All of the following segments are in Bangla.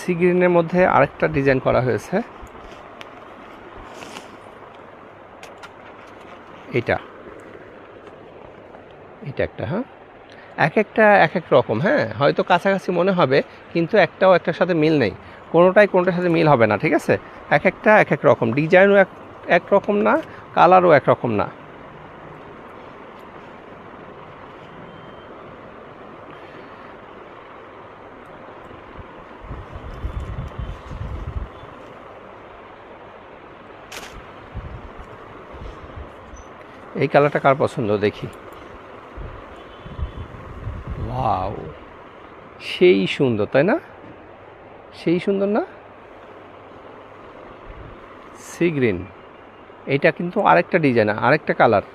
সি গ্রিনের মধ্যে আরেকটা ডিজাইন করা হয়েছে, এটা একটা, হ্যাঁ একটা এক এক রকম, হ্যাঁ হয়তো কাছাকাছি মনে হবে কিন্তু একটাও একটার সাথে মিল নেই, কোনোটার সাথে মিল হবে না, ঠিক আছে। একটা এক এক রকম, ডিজাইনও এক রকম না, কালারও এক রকম না। এই কালারটা কার পছন্দ দেখি। ওয়াও, সেই সুন্দর তাই না, সেই সুন্দর না, সি গ্রিন। এটা কিন্তু আরেকটা ডিজাইন, আরেকটা কালার,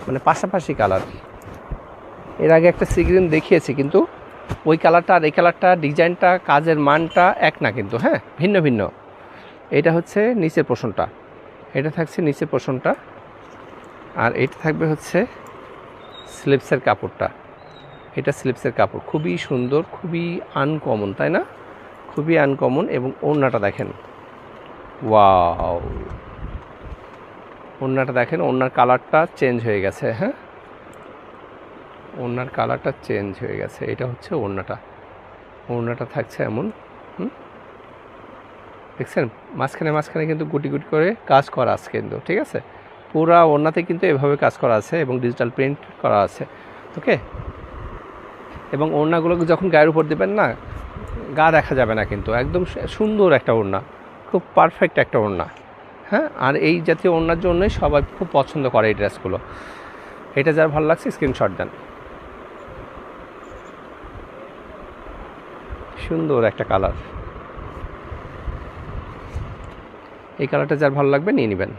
মানে পাশাপাশি কালার। এর আগে একটা সি গ্রিন দেখিয়েছি, কিন্তু ওই কালারটা আর এই কালারটা, ডিজাইনটা, কাজের মানটা এক না কিন্তু, হ্যাঁ ভিন্ন ভিন্ন। এটা হচ্ছে নিচের পোর্শনটা, এটা থাকছে নিচের পোর্শনটা, আর এটা থাকবে হচ্ছে স্লিপসের কাপড়টা। এটা স্লিপসের কাপড়, খুবই সুন্দর, খুবই আনকমন তাই না, খুবই আনকমন। এবং ওড়নাটা দেখেন, ওয়াও, ওড়নাটা দেখেন, ওড়নার কালারটা চেঞ্জ হয়ে গেছে, হ্যাঁ ওড়নার কালারটা চেঞ্জ হয়ে গেছে। এটা হচ্ছে ওড়নাটা থাকছে এমন, দেখছেন মাঝখানে কিন্তু গুটি গুটি করে কাজ করা আছে কিন্তু, ঠিক আছে। পুরা ওড়নাতে কিন্তু এভাবে কাজ করা আছে এবং ডিজিটাল প্রিন্ট করা আছে, ওকে। এবং ওড়নাগুলোকে যখন গায়ের উপর দেবেন না, গা দেখা যাবে না কিন্তু, একদম সুন্দর একটা ওড়না, খুব পারফেক্ট একটা ওড়না, হ্যাঁ। আর এই জাতীয় ওড়নার জন্যই সবাই খুব পছন্দ করে এই ড্রেসগুলো। এটা যার ভালো লাগছে স্ক্রিনশট দেন। সুন্দর একটা কালার, এই কালারটা যার ভালো লাগবে নিয়ে নেবেন।